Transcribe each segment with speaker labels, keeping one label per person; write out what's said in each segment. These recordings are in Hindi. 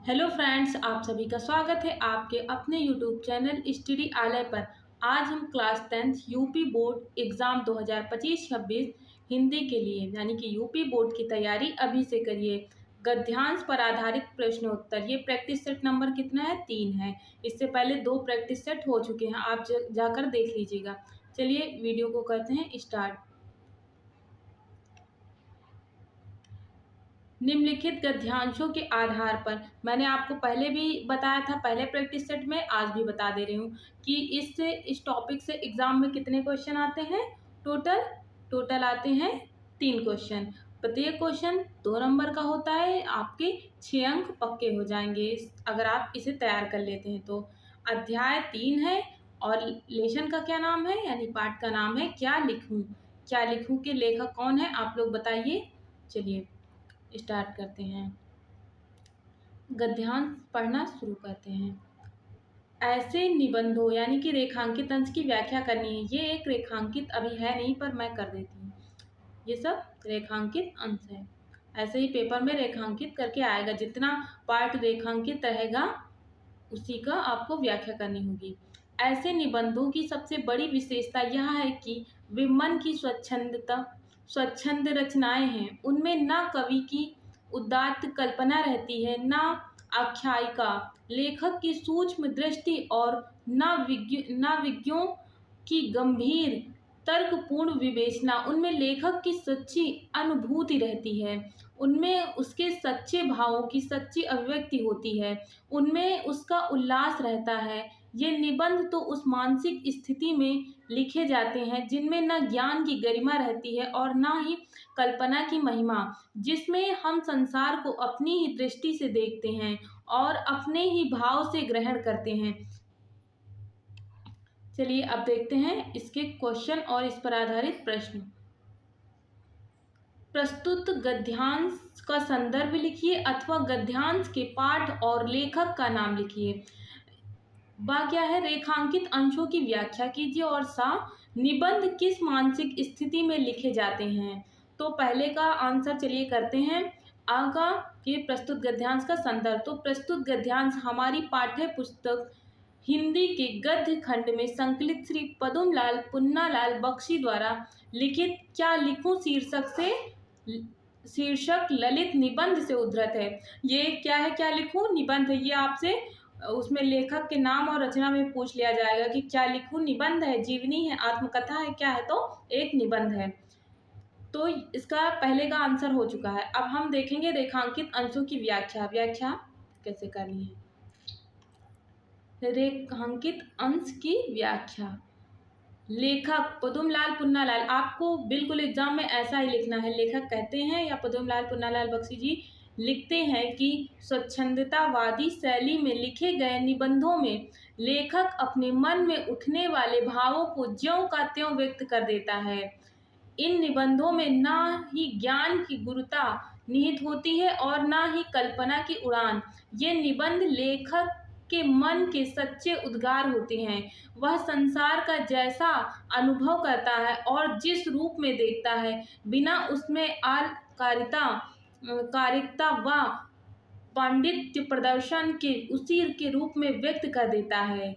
Speaker 1: हेलो फ्रेंड्स, आप सभी का स्वागत है आपके अपने यूट्यूब चैनल स्टडी आलय पर। आज हम class 10th UP board exam 2025-26 Hindi के लिए यानी कि यूपी बोर्ड की तैयारी अभी से करिए। गद्यांश पर आधारित प्रश्नोत्तर, ये प्रैक्टिस सेट नंबर कितना है? 3 है। इससे पहले 2 प्रैक्टिस सेट हो चुके हैं, आप जाकर देख लीजिएगा। चलिए वीडियो को करते हैं स्टार्ट। निम्नलिखित गद्यांशों के आधार पर, मैंने आपको पहले भी बताया था, पहले प्रैक्टिस सेट में, आज भी बता दे रही हूँ कि इस टॉपिक से एग्जाम में कितने क्वेश्चन आते हैं। टोटल आते हैं 3 क्वेश्चन। प्रत्येक क्वेश्चन 2 नंबर का होता है। आपके 6 अंक पक्के हो जाएंगे अगर आप इसे तैयार कर लेते हैं तो। अध्याय 3 है और लेशन का क्या नाम है, यानी पाठ का नाम है क्या लिखूं। क्या लिखूं के लेखक कौन है, आप लोग बताइए। चलिए स्टार्ट करते हैं, गद्यांश पढ़ना शुरू करते हैं। ऐसे निबंधों यानी कि रेखांकित अंश की व्याख्या करनी है। ये एक रेखांकित अभी है नहीं, पर मैं कर देती हूँ। ये सब रेखांकित अंश है। ऐसे ही पेपर में रेखांकित करके आएगा, जितना पार्ट रेखांकित रहेगा उसी का आपको व्याख्या करनी होगी। ऐसे निबंधों की सबसे बड़ी विशेषता यह है कि वे मन की स्वच्छंद रचनाएं हैं। उनमें न कवि की उदात्त कल्पना रहती है, न आख्यायिका, लेखक की सूक्ष्म दृष्टि और न विज्ञों की गंभीर तर्कपूर्ण विवेचना। उनमें लेखक की सच्ची अनुभूति रहती है, उनमें उसके सच्चे भावों की सच्ची अभिव्यक्ति होती है, उनमें उसका उल्लास रहता है। ये निबंध तो उस मानसिक स्थिति में लिखे जाते हैं जिनमें न ज्ञान की गरिमा रहती है और न ही कल्पना की महिमा, जिसमें हम संसार को अपनी ही दृष्टि से देखते हैं और अपने ही भाव से ग्रहण करते हैं। चलिए अब देखते हैं इसके क्वेश्चन और इस पर आधारित प्रश्न। प्रस्तुत गद्यांश का संदर्भ लिखिए अथवा गद्यांश के पाठ और लेखक का नाम लिखिए। क्या है, रेखांकित अंशों की व्याख्या कीजिए और निबंध किस मानसिक स्थिति में लिखे जाते हैं। तो पहले का आंसर चलिए करते हैं। आगा के प्रस्तुत गद्यांश का संदर्भ, तो प्रस्तुत गद्यांश हमारी पाठ्य पुस्तक हिंदी के गद्य खंड में संकलित श्री पदुमलाल पुन्नालाल बख्शी द्वारा लिखित क्या लिखूं शीर्षक ललित निबंध से उद्धृत है। ये क्या है, क्या लिखूं निबंध है। ये आपसे उसमें लेखक के नाम और रचना में पूछ लिया जाएगा कि क्या लिखूं निबंध है, जीवनी है, आत्मकथा है, क्या है, तो एक निबंध है। तो इसका पहले का आंसर हो चुका है। अब हम देखेंगे रेखांकित अंशों की व्याख्या कैसे करनी है। रेखांकित अंश की व्याख्या, लेखक पदुमलाल पुन्नालाल, आपको बिल्कुल एग्जाम में ऐसा ही लिखना है। लेखक कहते हैं या पदुमलाल पुन्नालाल बख्शी जी लिखते हैं कि स्वच्छंदतावादी शैली में लिखे गए निबंधों में लेखक अपने मन में उठने वाले भावों को ज्यों का त्यों व्यक्त कर देता है। इन निबंधों में न ही ज्ञान की गुरुता निहित होती है और न ही कल्पना की उड़ान। ये निबंध लेखक के मन के सच्चे उद्गार होते हैं। वह संसार का जैसा अनुभव करता है और जिस रूप में देखता है, बिना उसमें कारिकता व पांडित्य प्रदर्शन के उसी के रूप में व्यक्त कर देता है।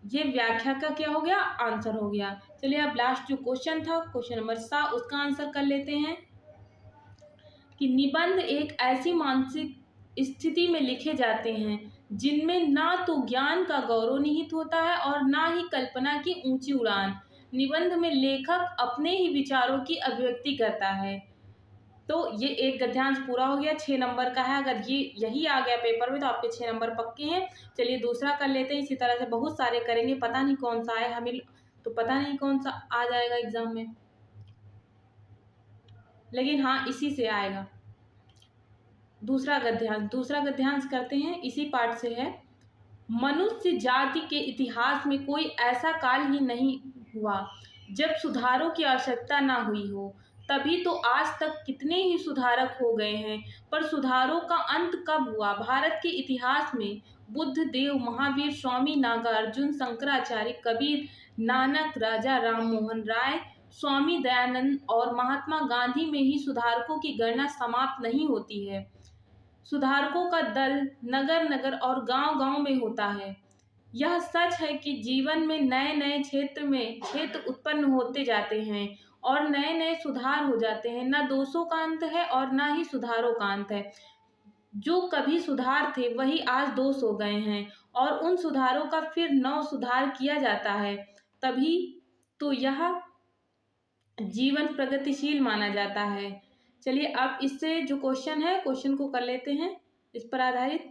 Speaker 1: ये व्याख्या का क्या हो गया, आंसर हो गया। चलिए अब लास्ट जो क्वेश्चन था, क्वेश्चन नंबर 7, उसका आंसर कर लेते हैं कि निबंध एक ऐसी मानसिक स्थिति में लिखे जाते हैं जिनमें ना तो ज्ञान का गौरव निहित होता है और ना ही कल्पना की ऊंची उड़ान। निबंध में लेखक अपने ही विचारों की अभिव्यक्ति करता है। तो ये एक गद्यांश पूरा हो गया, 6 नंबर का है। अगर ये यही आ गया पेपर में तो आपके 6 नंबर पक्के हैं। चलिए दूसरा कर लेते हैं। इसी तरह से बहुत सारे करेंगे, पता नहीं कौन सा है, हमें तो पता नहीं कौन सा आ जाएगा एग्जाम में, लेकिन हाँ इसी से आएगा। दूसरा गद्यांश करते हैं, इसी पाठ से है। मनुष्य जाति के इतिहास में कोई ऐसा काल ही नहीं हुआ जब सुधारों की आवश्यकता ना हुई हो। तभी तो आज तक कितने ही सुधारक हो गए हैं, पर सुधारों का अंत कब हुआ। भारत के इतिहास में बुद्ध देव, महावीर, स्वामी नागार्जुन, शंकराचार्य, कबीर, नानक, राजा राम मोहन राय, स्वामी दयानंद और महात्मा गांधी में ही सुधारकों की गणना समाप्त नहीं होती है। सुधारकों का दल नगर नगर और गांव गांव में होता है। यह सच है कि जीवन में नए नए क्षेत्र उत्पन्न होते जाते हैं और नए नए सुधार हो जाते हैं। न दोषों का अंत है और न ही सुधारों का अंत है। जो कभी सुधार थे वही आज दोष हो गए हैं और उन सुधारों का फिर नव सुधार किया जाता है, तभी तो यह जीवन प्रगतिशील माना जाता है। चलिए अब इससे जो क्वेश्चन है क्वेश्चन को कर लेते हैं। इस पर आधारित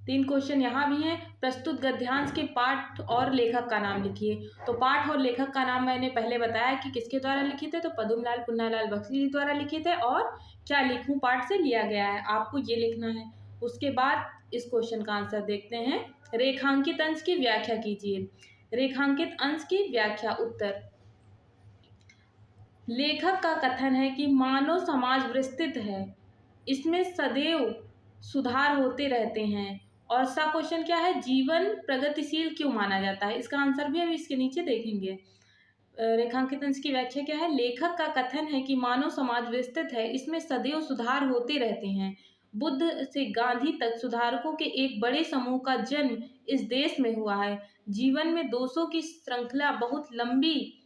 Speaker 1: 3 क्वेश्चन यहाँ भी हैं। प्रस्तुत गद्यांश के पाठ और लेखक का नाम लिखिए। तो पाठ और लेखक का नाम मैंने पहले बताया कि किसके द्वारा लिखे थे, तो पद्मलाल पुन्नालाल बख्शी जी द्वारा लिखे थे। और क्या लिखूं पाठ से लिया गया है, आपको ये लिखना है। उसके बाद इस क्वेश्चन का आंसर देखते हैं। रेखांकित अंश की व्याख्या कीजिए। रेखांकित अंश की व्याख्या। उत्तर, लेखक का कथन है कि मानव समाज विस्तृत है, इसमें सदैव सुधार होते रहते हैं। और सा क्वेश्चन क्या है, जीवन प्रगतिशील क्यों माना जाता है, इसका आंसर भी हम इसके नीचे देखेंगे। रेखांकित अंश की व्याख्या क्या है, लेखक का कथन है कि मानव समाज विस्तृत है, इसमें सदैव सुधार होते रहते हैं। बुद्ध से गांधी तक सुधारकों के एक बड़े समूह का जन्म इस देश में हुआ है। जीवन में दोषों की श्रृंखला बहुत लंबी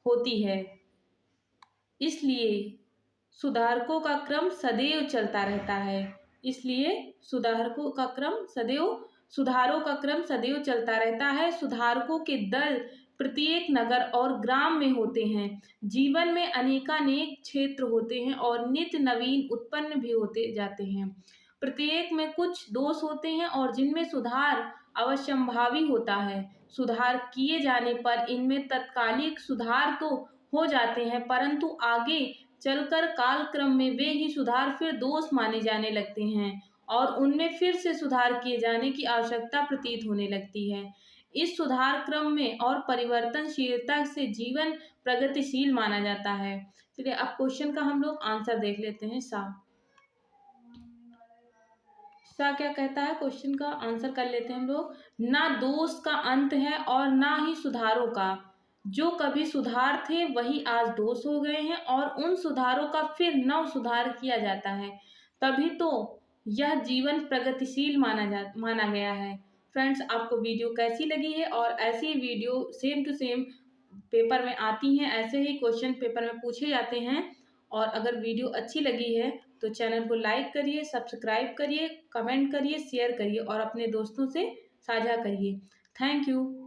Speaker 1: होती है, इसलिए सुधारकों का क्रम सदैव चलता रहता है। इसलिए सुधारों का क्रम सदैव चलता रहता है। सुधारकों के दल प्रत्येक नगर और ग्राम में होते हैं। जीवन में अनेकानेक क्षेत्र होते हैं और नित्य नवीन उत्पन्न भी होते जाते हैं। प्रत्येक में कुछ दोष होते हैं और जिनमें सुधार अवश्यंभावी होता है। सुधार किए जाने पर इनमें तत्कालिक सुधार तो हो जाते हैं, परंतु आगे चलकर कालक्रम में वे ही सुधार फिर दोष माने जाने लगते हैं और उनमें फिर से सुधार किए जाने की आवश्यकता प्रतीत होने लगती है। इस सुधार क्रम में और परिवर्तनशीलता से जीवन प्रगतिशील माना जाता है। चलिए अब क्वेश्चन का हम लोग आंसर देख लेते हैं। सा क्या कहता है, क्वेश्चन का आंसर कर लेते हैं हम लोग। ना दोष का अंत है और ना ही सुधारों का। जो कभी सुधार थे वही आज दोष हो गए हैं और उन सुधारों का फिर नव सुधार किया जाता है, तभी तो यह जीवन प्रगतिशील माना गया है। फ्रेंड्स, आपको वीडियो कैसी लगी है, और ऐसी video same to same paper में आती हैं, ऐसे ही क्वेश्चन पेपर में पूछे जाते हैं। और अगर वीडियो अच्छी लगी है तो चैनल को लाइक करिए, सब्सक्राइब करिए, कमेंट करिए, शेयर करिए और अपने दोस्तों से साझा करिए। Thank you.